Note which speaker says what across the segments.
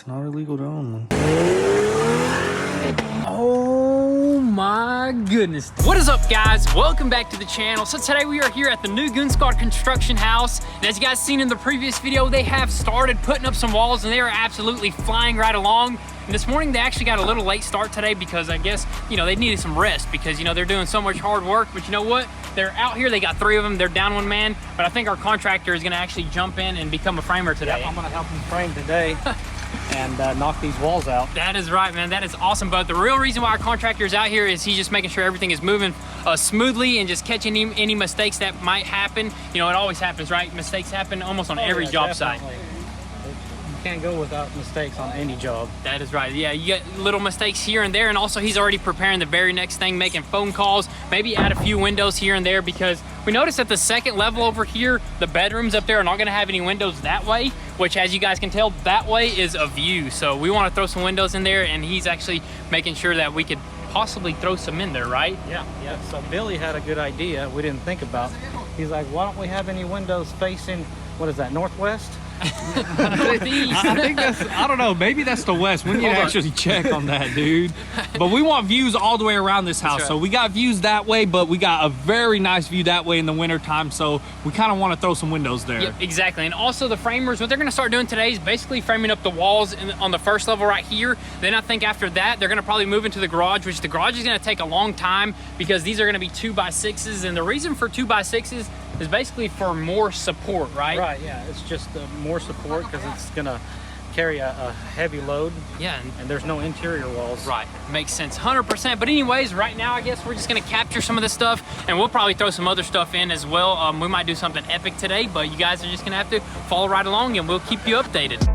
Speaker 1: It's not illegal to own one.
Speaker 2: Oh my goodness. What is up, guys? Welcome back to the channel. So today we are here at the new Goon Squad construction house. And as you guys seen in the previous video, they have started putting up some walls and they are absolutely flying right along. And this morning they actually got a little late start today because I guess, you know, they needed some rest because, you know, they're doing so much hard work. But you know what? They're out here, they got 3 of them, they're down 1 man. But I think our contractor is gonna actually jump in and become a framer today.
Speaker 3: Yep, I'm gonna help him frame today. And knock these walls out.
Speaker 2: That is right, man. That is awesome. But the real reason why our contractor is out here is he's just making sure everything is moving smoothly and just catching any mistakes that might happen. You know, it always happens, right? Mistakes happen almost on every job site.
Speaker 3: You can't go without mistakes on any job.
Speaker 2: That is right. Yeah, you get little mistakes here and there, and also he's already preparing the very next thing, making phone calls, maybe add a few windows here and there, because we noticed at the second level over here, the bedrooms up there are not gonna have any windows that way, which, as you guys can tell, that way is a view. So we wanna throw some windows in there, and he's actually making sure that we could possibly throw some in there, right?
Speaker 3: Yeah. So Billy had a good idea we didn't think about. He's like, why don't we have any windows facing, what is that, northwest?
Speaker 1: I think that's, I don't know, maybe that's the west. We need to actually check on that, dude. But we want views all the way around this house. Right. So we got views that way, but we got a very nice view that way in the winter time. So we kind of want to throw some windows there.
Speaker 2: Yep, exactly. And also the framers, what they're going to start doing today is basically framing up the walls on the first level right here. Then I think after that, they're going to probably move into the garage, which the garage is going to take a long time because these are going to be 2x6s. And the reason for 2x6s is basically for more support, right?
Speaker 3: Right, yeah. It's just more support because it's gonna carry a heavy load.
Speaker 2: Yeah.
Speaker 3: And there's no interior walls.
Speaker 2: Right, makes sense, 100%. But anyways, right now I guess we're just gonna capture some of this stuff and we'll probably throw some other stuff in as well. We might do something epic today, but you guys are just gonna have to follow right along and we'll keep you updated.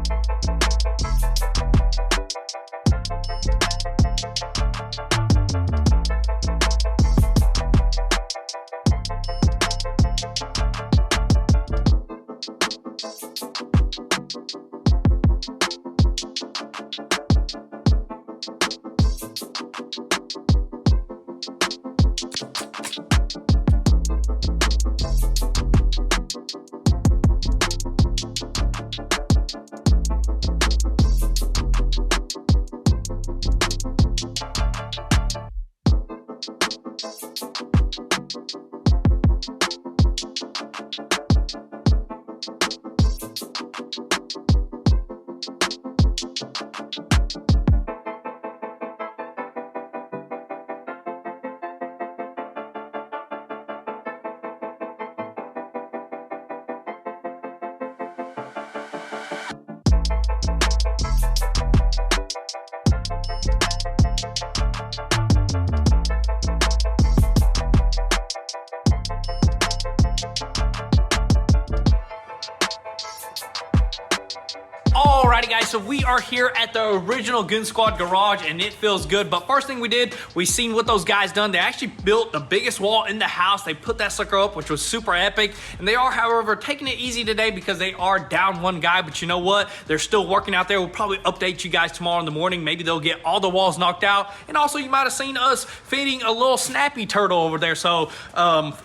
Speaker 2: Alrighty guys, so we are here at the original Goon Squad garage and it feels good. But first thing we did, we seen what those guys done. They actually built the biggest wall in the house. They put that sucker up, which was super epic. And they are, however, taking it easy today because they are down 1 guy. But you know what? They're still working out there. We'll probably update you guys tomorrow in the morning. Maybe they'll get all the walls knocked out. And also you might have seen us feeding a little snappy turtle over there. So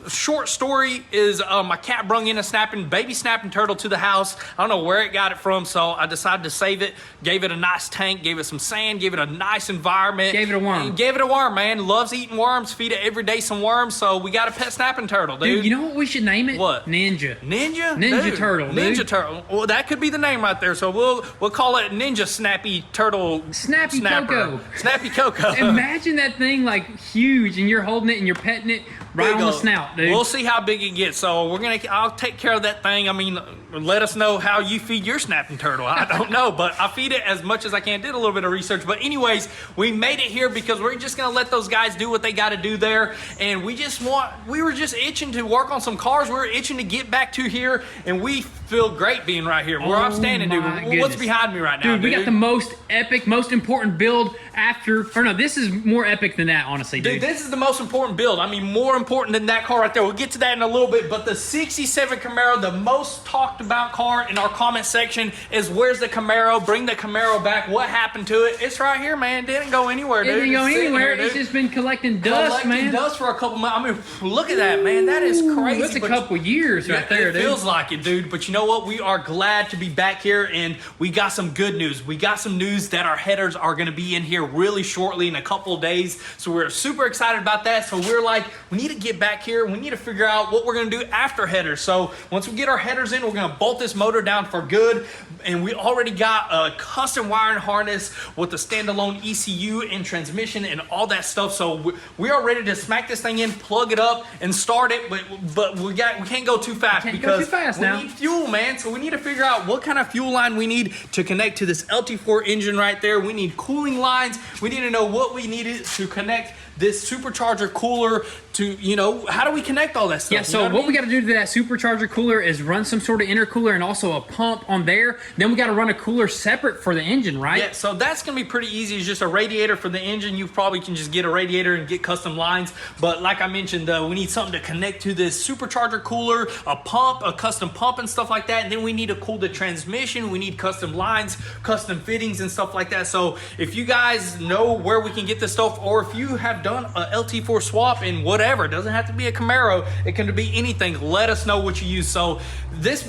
Speaker 2: short story is my cat brung in a baby snapping turtle to the house. I don't know where it got it from, so I decided to save it, gave it a nice tank, gave it some sand, gave it a nice environment. Gave it a worm.
Speaker 3: Gave it a worm, man. Loves eating worms, feed it every day some worms, so we got a pet snapping turtle, dude.
Speaker 2: Dude, you know what we should name it?
Speaker 3: What?
Speaker 2: Ninja.
Speaker 3: Ninja?
Speaker 2: Ninja
Speaker 3: Dude,
Speaker 2: turtle, dude.
Speaker 3: Ninja turtle. Well, that could be the name right there, so we'll call it Ninja Snappy Turtle
Speaker 2: Snappy
Speaker 3: Snapper.
Speaker 2: Coco.
Speaker 3: Snappy Coco.
Speaker 2: Imagine that thing like huge and you're holding it and you're petting it right on the snout, dude.
Speaker 3: We'll see how big it gets, so I'll take care of that thing. I mean, let us know how you feed your snapping turtle. I don't know, but I feed it as much as I can. Did a little bit of research, but anyways, we made it here because we're just gonna let those guys do what they got to do there, and we were just itching to work on some cars. We were itching to get back to here, and we feel great being right here where I'm standing, dude. What's behind me right now, dude?
Speaker 2: We got the most epic, most important build after, or no, this is more epic than that, honestly, dude.
Speaker 3: This is the most important build. I mean, more
Speaker 2: important than that car right there. We'll get to that in a little bit, but the 67 Camaro, the most talked about car in our comment section is where's the Camaro? Bring the Camaro back. What happened to it? It's right here, man. Didn't go anywhere, dude.
Speaker 3: It didn't go
Speaker 2: It's sitting
Speaker 3: anywhere.
Speaker 2: here,
Speaker 3: It's
Speaker 2: dude.
Speaker 3: just been collecting dust, man.
Speaker 2: Dust for a couple months. I mean, look at that, man. That is crazy.
Speaker 3: That's a
Speaker 2: But
Speaker 3: couple years right there,
Speaker 2: it
Speaker 3: dude.
Speaker 2: feels like it, dude. But you know what? We are glad to be back here, and we got some good news. We got some news that our headers are going to be in here really shortly in a couple of days. So we're super excited about that. So we're like, we need to get back here. We need to figure out what we're going to do after headers. So once we get our headers in, we're going to bolt this motor down for good. And we already got a custom wiring harness with the standalone ECU and transmission and all that stuff. So we are ready to smack this thing in, plug it up, and start it. But we can't go too fast because we need fuel, man. So we need to figure out what kind of fuel line we need to connect to this LT4 engine right there. We need cooling lines. We need to know what we needed to connect this supercharger cooler to, you know, how do we connect all that stuff?
Speaker 3: Yeah, so what we got to do to that supercharger cooler is run some sort of intercooler and also a pump on there. Then we got to run a cooler separate for the engine, right?
Speaker 2: Yeah, so that's going to be pretty easy. It's just a radiator for the engine. You probably can just get a radiator and get custom lines. But like I mentioned, we need something to connect to this supercharger cooler, a pump, a custom pump and stuff like that. And then we need to cool the transmission. We need custom lines, custom fittings and stuff like that. So if you guys know where we can get this stuff, or if you have done a LT4 swap in whatever, it doesn't have to be a Camaro, it can be anything, let us know what you use. So this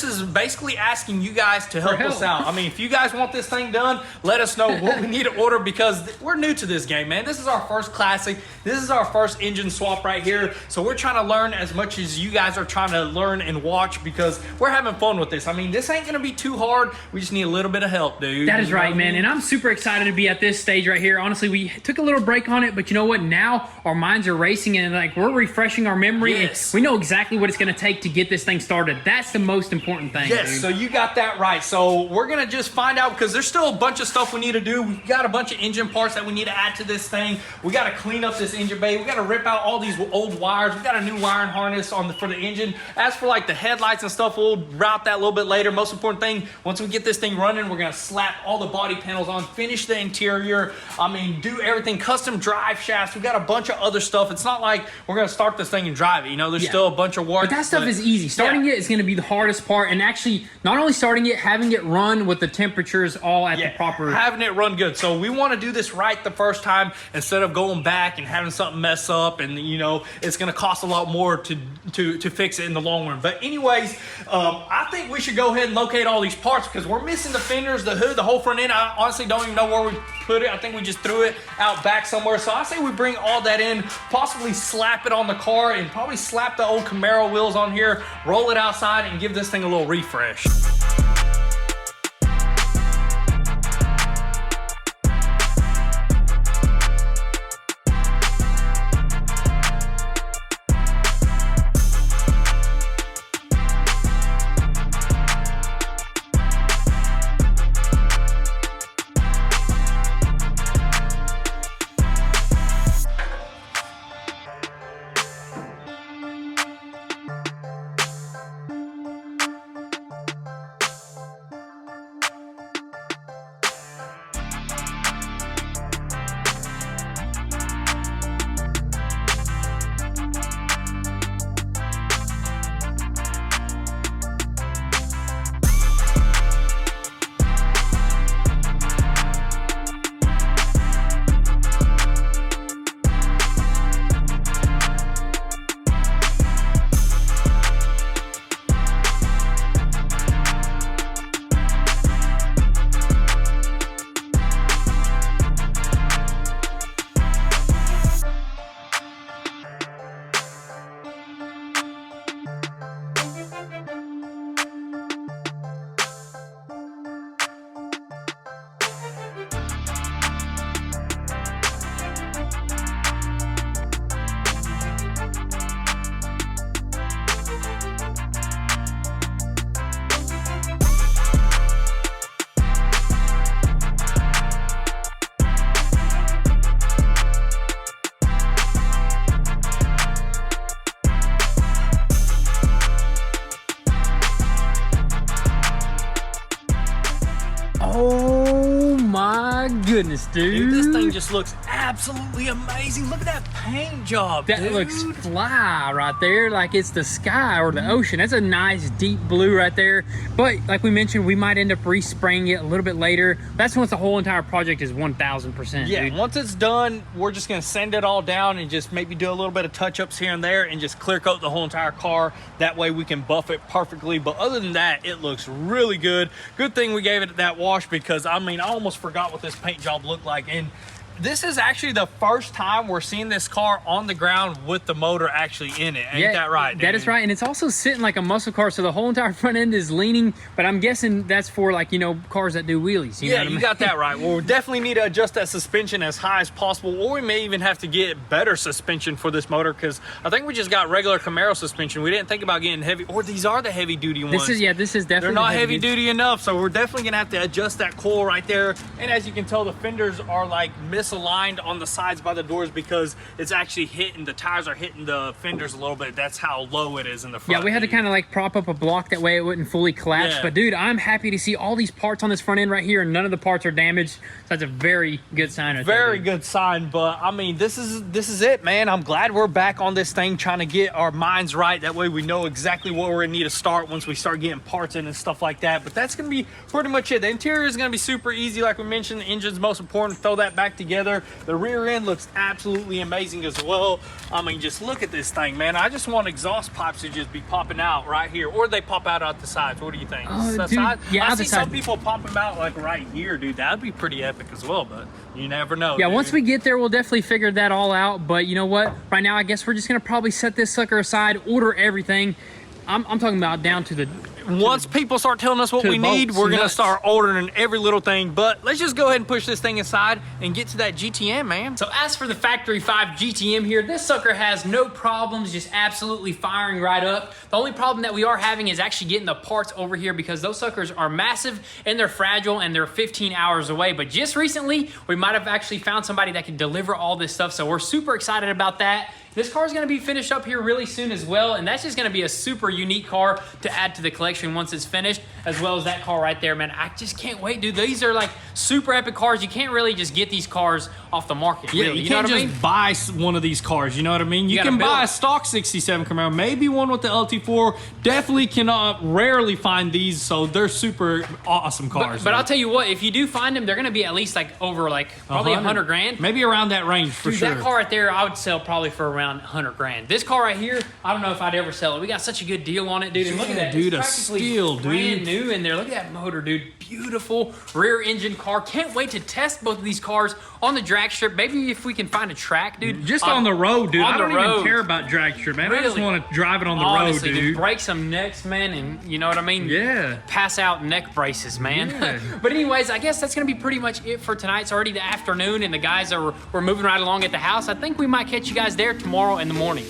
Speaker 2: is basically asking you guys to help us out. I mean, if you guys want this thing done, let us know what we need to order, because we're new to this game, man. This is our first classic. This is our first engine swap right here. So we're trying to learn as much as you guys are trying to learn and watch, because we're having fun with this. I mean, this ain't gonna be too hard. We just need a little bit of help, dude.
Speaker 3: That is right, man. And I'm super excited to be at this stage right here. Honestly, we took a little break on it, but you know what? Now our minds are racing and like we're refreshing our memory.
Speaker 2: Yes.
Speaker 3: And we know exactly what it's gonna take to get this thing started. That's the most important thing.
Speaker 2: Yes,
Speaker 3: dude.
Speaker 2: so you got that right. So we're gonna just find out, because there's still a bunch of stuff we need to do. We've got a bunch of engine parts that we need to add to this thing. We gotta clean up this engine bay. We gotta rip out all these old wires. We got a new wiring harness for the engine. As for like the headlights and stuff, we'll route that a little bit later. Most important thing, once we get this thing running, we're gonna slap all the body panels on, finish the interior. I mean, do everything, custom drive shafts. We got a bunch of other stuff. It's not like we're gonna start this thing and drive it. You know, there's still a bunch of work.
Speaker 3: But that stuff is easy. Starting it is gonna be the hardest part, and actually not only starting it, having it run with the temperatures all at the proper,
Speaker 2: having it run good. So we want to do this right the first time instead of going back and having something mess up, and you know it's going to cost a lot more to fix it in the long run. But anyways, I think we should go ahead and locate all these parts, because we're missing the fenders, the hood, the whole front end. I honestly don't even know where we put it. I think we just threw it out back somewhere. So I say we bring all that in, possibly slap it on the car, and probably slap the old Camaro wheels on here, roll it outside, and give this thing a little refresh. my
Speaker 3: goodness,
Speaker 2: dude. This thing just looks absolutely amazing. Look at that paint job,
Speaker 3: that
Speaker 2: dude.
Speaker 3: looks fly right there, like it's the sky or the ocean. That's a nice deep blue right there. But like we mentioned, we might end up respraying it a little bit later. That's once the whole entire project is 1000%.
Speaker 2: Yeah,
Speaker 3: dude.
Speaker 2: Once it's done, we're just gonna sand it all down and just maybe do a little bit of touch-ups here and there and just clear coat the whole entire car. That way we can buff it perfectly. But other than that, it looks really good. Good thing we gave it that wash, because I mean, I almost forgot what this paint job looked like. And this is actually the first time we're seeing this car on the ground with the motor actually in it. Ain't that right, dude?
Speaker 3: That is right. And it's also sitting like a muscle car, so the whole entire front end is leaning. But I'm guessing that's for, like, you know, cars that do wheelies. You know what I mean?
Speaker 2: You got that right. Well, we definitely need to adjust that suspension as high as possible, or we may even have to get better suspension for this motor, because I think we just got regular Camaro suspension. We didn't think about getting heavy, or these are the heavy duty ones.
Speaker 3: This is definitely.
Speaker 2: They're not heavy duty enough, so we're definitely gonna have to adjust that coil right there. And as you can tell, the fenders are like misaligned on the sides by the doors, because it's actually hitting, the tires are hitting the fenders a little bit. That's how low it is in the front.
Speaker 3: Yeah, we had to kind of like prop up a block that way it wouldn't fully collapse.
Speaker 2: Yeah.
Speaker 3: But dude, I'm happy to see all these parts on this front end right here, and none of the parts are damaged. So that's a very good sign right there.
Speaker 2: Very good sign. But I mean, this is it, man. I'm glad we're back on this thing, trying to get our minds right. That way we know exactly what we're gonna need to start once we start getting parts in and stuff like that. But that's gonna be pretty much it. The interior is gonna be super easy, like we mentioned. The engine's most important. Throw that back together. The rear end looks absolutely amazing as well. I mean, just look at this thing, man. I just want exhaust pipes to just be popping out right here, or they pop out the sides. What do you think?
Speaker 3: Dude, yeah,
Speaker 2: I see some people pop them out like right here, dude. That'd be pretty epic as well, but you never know.
Speaker 3: Yeah,
Speaker 2: dude.
Speaker 3: once we get there, we'll definitely figure that all out. But you know what? Right now, I guess we're just gonna probably set this sucker aside, order everything. I'm talking about down to the.
Speaker 2: Once people start telling us what we need, we're gonna start ordering every little thing. But let's just go ahead and push this thing aside and get to that GTM, man.
Speaker 3: So as for the factory 5 GTM here, this sucker has no problems, just absolutely firing right up. The only problem that we are having is actually getting the parts over here, because those suckers are massive and they're fragile and they're 15 hours away. But just recently, we might have actually found somebody that can deliver all this stuff. So we're super excited about that. This car is going to be finished up here really soon as well, and that's just going to be a super unique car to add to the collection once it's finished, as well as that car right there, man. I just can't wait, dude. These are like super epic cars. You can't really just get these cars off the market.
Speaker 1: Yeah,
Speaker 3: really.
Speaker 1: you can't just buy one of these cars, you know what I mean? You can buy a stock 67 Camaro, maybe one with the LT4. Definitely cannot, rarely find these, so they're super awesome cars.
Speaker 3: But I'll tell you what, if you do find them, they're going to be at least like over like probably 100 grand.
Speaker 1: Maybe around that range for sure.
Speaker 3: That car right there, I would sell probably for around 100 grand. This car right here, I don't know if I'd ever sell it. We got such a good deal on it, dude. And look at that,
Speaker 1: dude,
Speaker 3: it's
Speaker 1: a steal,
Speaker 3: brand
Speaker 1: dude.
Speaker 3: new in there. Look at that motor, dude. Beautiful rear engine car. Can't wait to test both of these cars on the drag strip. Maybe if we can find a track, dude.
Speaker 1: Just on the road, dude. I don't
Speaker 3: road.
Speaker 1: even care about drag strip, man.
Speaker 3: Really?
Speaker 1: I just want to drive it on the
Speaker 3: Honestly,
Speaker 1: road, dude.
Speaker 3: Break some necks, man, and you know what I mean?
Speaker 1: Yeah.
Speaker 3: Pass out neck braces, man.
Speaker 1: Yeah.
Speaker 3: But anyways, I guess that's going to be pretty much it for tonight. It's already the afternoon, and the guys we're moving right along at the house. I think we might catch you guys there tomorrow in the morning.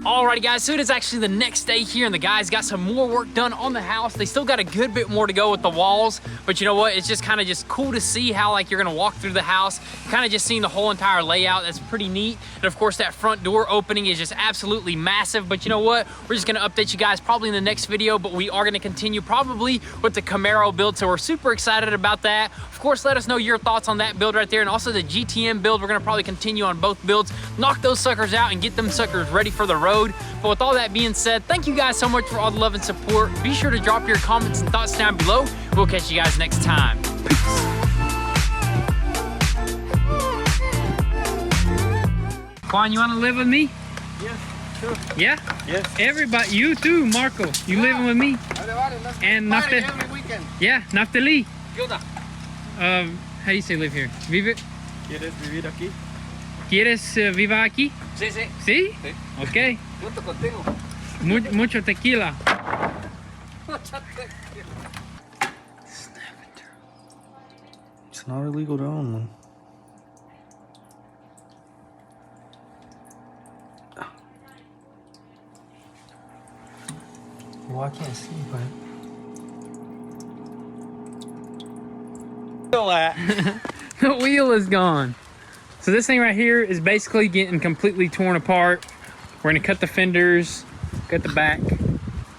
Speaker 3: Alrighty guys, so it is actually the next day here, and the guys got some more work done on the house. They still got a good bit more to go with the walls, but you know what? It's just kind of just cool to see how like you're gonna walk through the house, kind of just seeing the whole entire layout. That's pretty neat. And of course that front door opening is just absolutely massive. But you know what? We're just gonna update you guys probably in the next video, but we are gonna continue probably with the Camaro build, so we're super excited about that. Of
Speaker 2: Of course, let us know your thoughts on that build right there, and also the GTM build. We're gonna probably continue on both builds, knock those suckers out and get them suckers ready for the road. But with all that being said, thank you guys so much for all the love and support. Be sure to drop your comments and thoughts down below. We'll catch you guys next time. Peace. Quan, you wanna live with me?
Speaker 4: Yes, sure.
Speaker 2: Yeah?
Speaker 4: Yes.
Speaker 2: Everybody, you too, Marco. You living with me? And
Speaker 4: Party every weekend.
Speaker 2: Yeah, Naftali. How do you say live here? Vive?
Speaker 4: ¿Quieres vivir aquí?
Speaker 2: ¿Quieres viva aquí?
Speaker 4: Sí, sí.
Speaker 2: ¿Sí?
Speaker 4: Sí.
Speaker 2: Ok.
Speaker 4: Junto contigo.
Speaker 2: Mucho tequila.
Speaker 3: It's not illegal to own one. Well, I can't see, but...
Speaker 2: The wheel is gone. So this thing right here is basically getting completely torn apart. We're gonna cut the fenders, cut the back,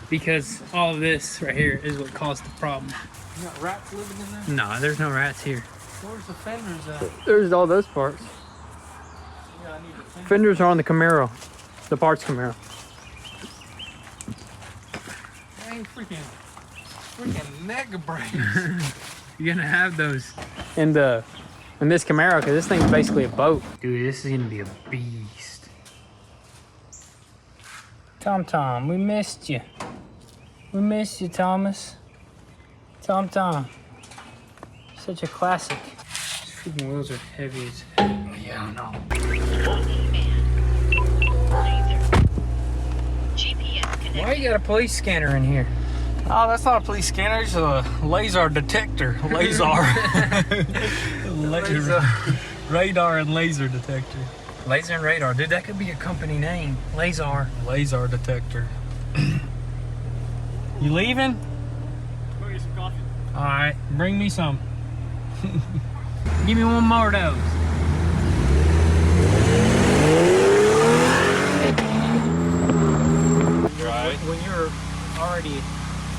Speaker 2: because all of this right here is what caused the problem.
Speaker 3: You got rats living in there?
Speaker 2: No, there's no rats here.
Speaker 3: Where's the fenders at?
Speaker 2: There's all those parts.
Speaker 3: Yeah, I need the fenders.
Speaker 2: Fenders are on the Camaro, the parts Camaro.
Speaker 3: Dang, freaking mega brakes.
Speaker 2: You're gonna have those in this Camaro, because this thing's basically a boat. Dude, this is gonna be a beast. Tom, we missed you. We missed you, Thomas. Tom. Such a classic. These freaking wheels are heavy as hell. Yeah, I know. Why you got a police scanner in here?
Speaker 3: Oh, that's not a police scanner. It's a laser detector. Laser. Radar and laser detector.
Speaker 2: Laser and radar. Dude, that could be a company name. Laser.
Speaker 3: Laser detector. You leaving?
Speaker 4: Go get some coffee.
Speaker 3: All right, bring me some.
Speaker 2: Give me one more of those.
Speaker 4: Right.
Speaker 3: When you're already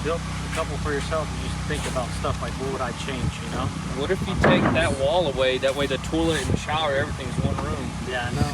Speaker 3: built a couple for yourself, you just think about stuff like, what would I change, you know?
Speaker 1: What if you take that wall away? That way the toilet and the shower, everything's one room.
Speaker 3: Yeah, I know.